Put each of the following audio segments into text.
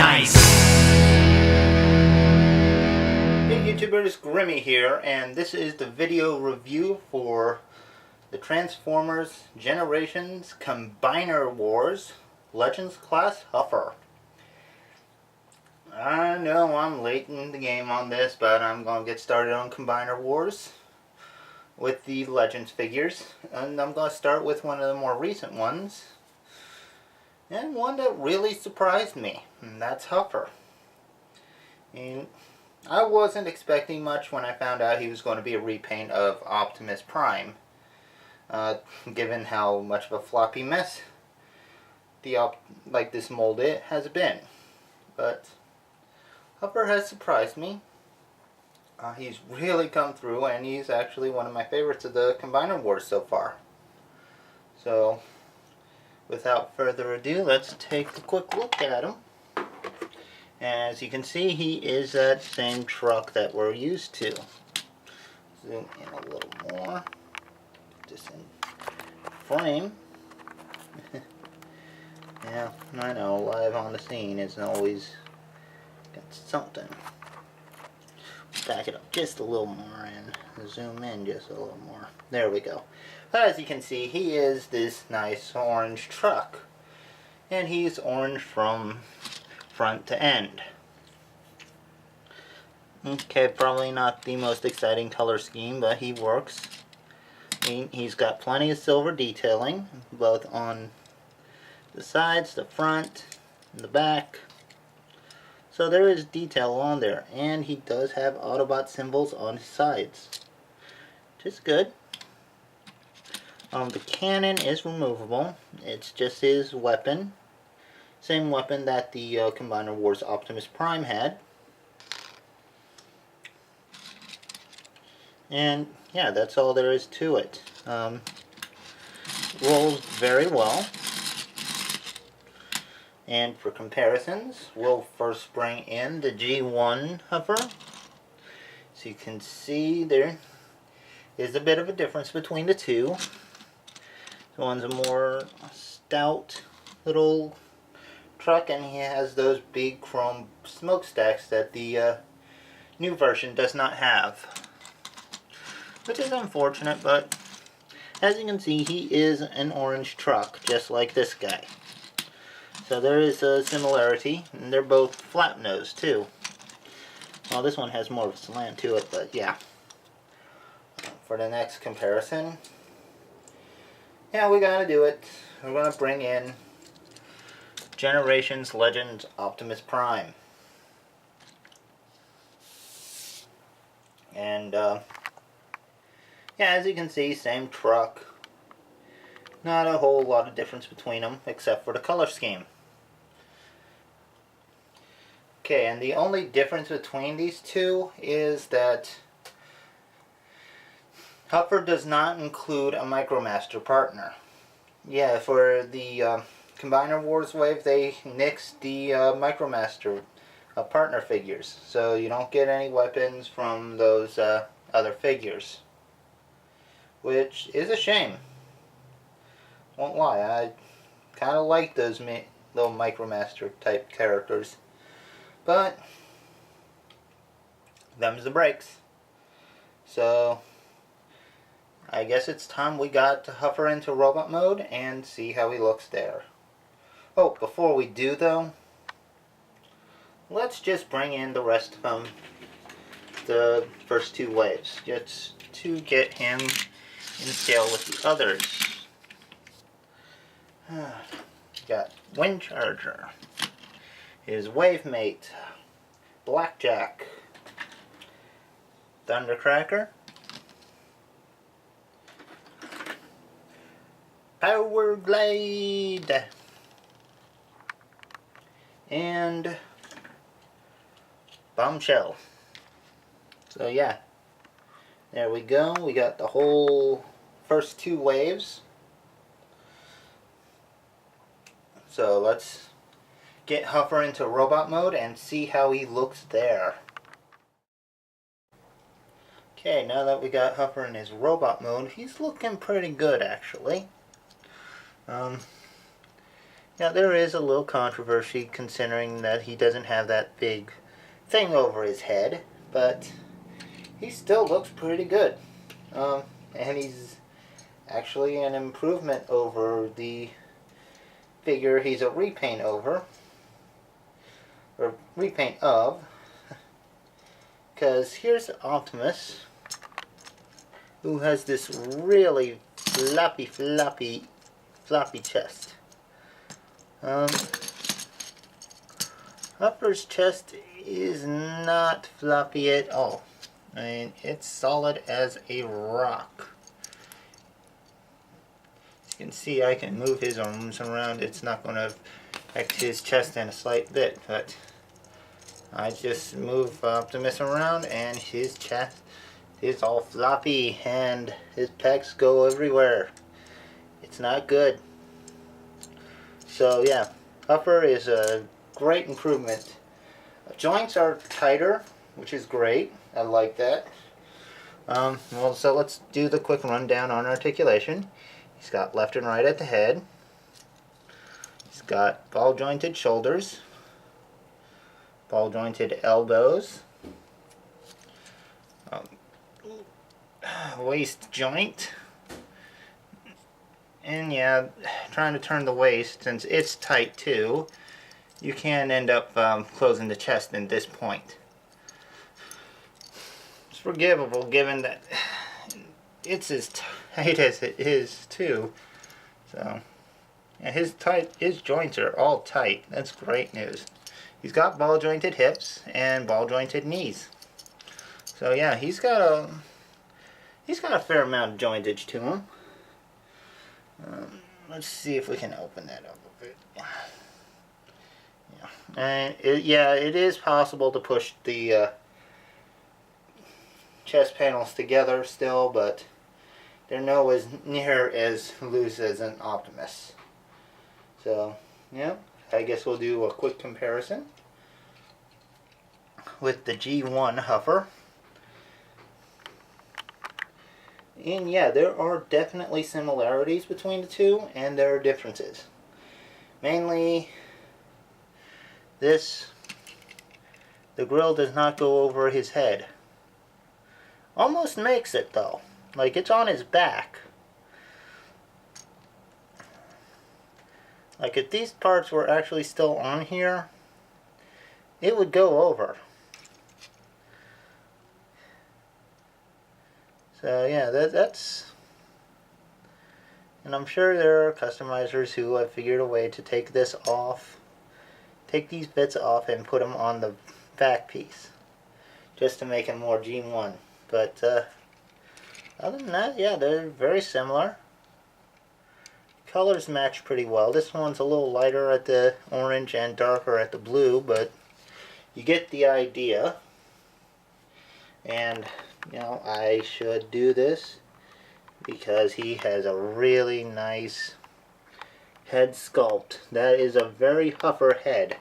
Nice! Hey YouTubers, Grimmy here, and this is the video review for the Transformers Generations Combiner Wars Legends Class Huffer. I know I'm late in the game on this, but I'm going to get started on Combiner Wars with the Legends figures, and I'm going to start with one of the more recent ones, and one that really surprised me, and that's Huffer. And I wasn't expecting much when I found out he was going to be a repaint of Optimus Prime, given how much of a floppy mess this mold has been. But Huffer has surprised me. He's really come through, and he's actually one of my favorites of the Combiner Wars so far. So, without further ado, let's take a quick look at him. As you can see, he is that same truck that we're used to. Zoom in a little more. Put this in frame. Yeah, I know, live on the scene isn't always got something. Back it up just a little more and zoom in just a little more. There we go. As you can see, he is this nice orange truck. And he's orange from front to end. Okay, probably not the most exciting color scheme, but he works. He's got plenty of silver detailing, both on the sides, the front, and the back. So there is detail on there, and he does have Autobot symbols on his sides, which is good. The cannon is removable. It's just his weapon. Same weapon that the Combiner Wars Optimus Prime had. And yeah, that's all there is to it. Rolls very well. And for comparisons, we'll first bring in the G1 Huffer. So you can see there is a bit of a difference between the two. This one's a more stout little truck, and he has those big chrome smokestacks that the new version does not have. Which is unfortunate, but as you can see, he is an orange truck, just like this guy. So there is a similarity, and they're both flap-nosed too. Well, this one has more of a slant to it, but yeah. For the next comparison, yeah, we gotta do it. We're gonna bring in Generations Legends Optimus Prime. And, yeah, as you can see, same truck. Not a whole lot of difference between them, except for the color scheme. Okay, and the only difference between these two is that Huffer does not include a MicroMaster partner. Yeah, for the Combiner Wars wave, they nixed the MicroMaster partner figures, so you don't get any weapons from those other figures, which is a shame. Won't lie, I kind of like those little MicroMaster type characters. But them's the breaks. So I guess it's time we got to Huffer into robot mode and see how he looks there. Oh, before we do though, let's just bring in the rest of the first two waves, just to get him in scale with the others. Got Wind Charger, his wave mate, Blackjack, Thundercracker, Power Glade, and Bombshell. So yeah, there we go. We got the whole first two waves. So let's get Huffer into robot mode and see how he looks there. Okay, now that we got Huffer in his robot mode, he's looking pretty good actually. Now there is a little controversy considering that he doesn't have that big thing over his head, but he still looks pretty good. And he's actually an improvement over the figure he's a repaint over, or repaint of, because here's Optimus, who has this really floppy chest. Huffer's chest is not floppy at all. I mean, it's solid as a rock. As you can see, I can move his arms around. It's not going to affect his chest in a slight bit, but I just move Optimus around and his chest is all floppy and his pecs go everywhere. It's not good. So yeah, Huffer is a great improvement. Joints are tighter, which is great. I like that. Well, so let's do the quick rundown on articulation. He's got left and right at the head. He's got ball jointed shoulders, ball jointed elbows, waist joint, and yeah, trying to turn the waist, since it's tight too, you can end up closing the chest in this point. It's forgivable given that it's as tight as it is too. So yeah, his joints are all tight. That's great news. He's got ball jointed hips and ball jointed knees. So yeah, he's got a fair amount of jointage to him. Let's see if we can open that up a bit. Yeah, and it is possible to push the chest panels together still, but they're nowhere near as loose as an Optimus. So yeah, I guess we'll do a quick comparison with the G1 Huffer. And yeah, there are definitely similarities between the two, and there are differences. Mainly, the grill does not go over his head. Almost makes it though. Like, it's on his back. Like, if these parts were actually still on here, it would go over. So yeah, that's, and I'm sure there are customizers who have figured a way to take these bits off and put them on the back piece, just to make them more G1. But other than that, yeah, they're very similar. Colors match pretty well. This one's a little lighter at the orange and darker at the blue, but you get the idea. And you know, I should do this because he has a really nice head sculpt. That is a very Huffer head.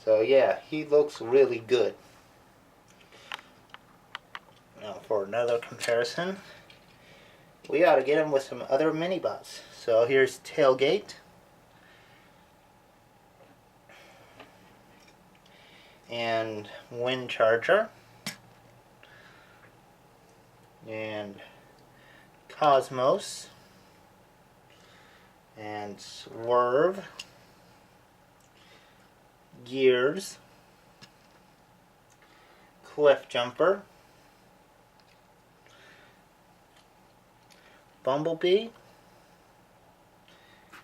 So yeah, he looks really good. Now for another comparison, we ought to get him with some other mini-bots. So here's Tailgate. And Wind Charger. And Cosmos, and Swerve, Gears, Cliff Jumper, Bumblebee,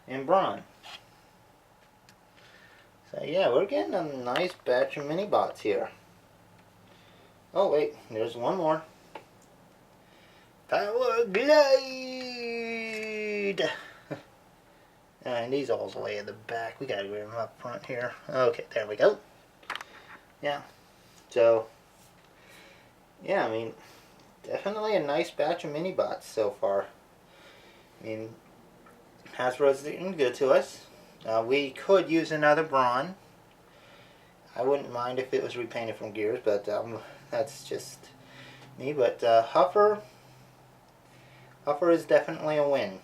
and Brawn. So yeah, we're getting a nice batch of mini-bots here. Oh wait, there's one more. Power Glide! And he's all the way in the back. We gotta get him up front here. Okay, there we go. Yeah. So, yeah, I mean, definitely a nice batch of mini-bots so far. I mean, Hasbro's doing good to us. We could use another Brawn. I wouldn't mind if it was repainted from Gears, but that's just me. But Huffer is definitely a win.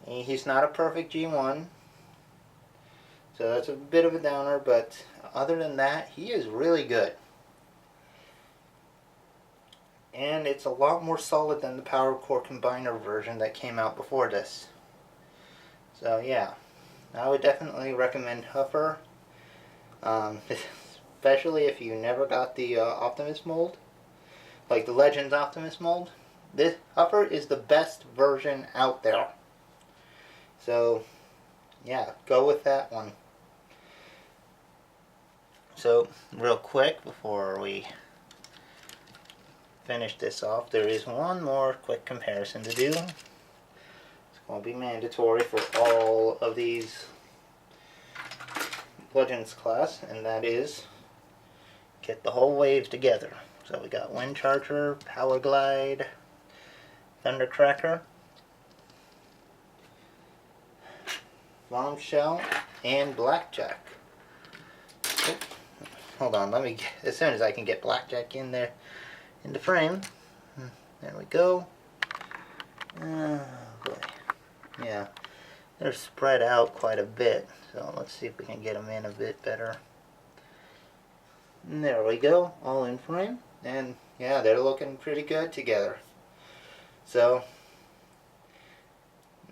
He's not a perfect G1, so that's a bit of a downer, but other than that, he is really good. And it's a lot more solid than the Power Core Combiner version that came out before this. So yeah, I would definitely recommend Huffer, especially if you never got the Optimus mold, like the Legends Optimus mold. This Huffer is the best version out there. So yeah, go with that one. So real quick before we finish this off, there is one more quick comparison to do. It's going to be mandatory for all of these Legends class, and that is get the whole wave together. So we got Wind Charger, Power Glide, Thundercracker, Bombshell, and Blackjack. Oh, hold on, let me get, as soon as I can get Blackjack in there in the frame. There we go. Oh boy. Yeah, they're spread out quite a bit, so let's see if we can get them in a bit better. And there we go, all in frame, and yeah, they're looking pretty good together. So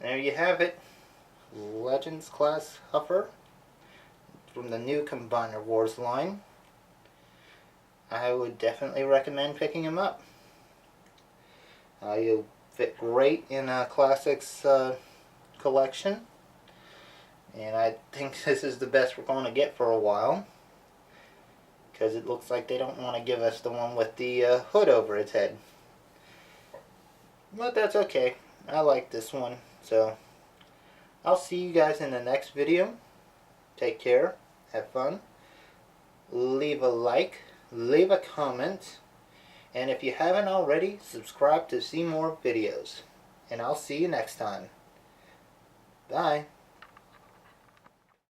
there you have it, Legends class Huffer from the new Combiner Wars line. I would definitely recommend picking him up. You'll fit great in a Classics collection, and I think this is the best we're going to get for a while, because it looks like they don't want to give us the one with the hood over its head. But that's okay. I like this one. So I'll see you guys in the next video. Take care. Have fun. Leave a like. Leave a comment. And if you haven't already, subscribe to see more videos. And I'll see you next time. Bye.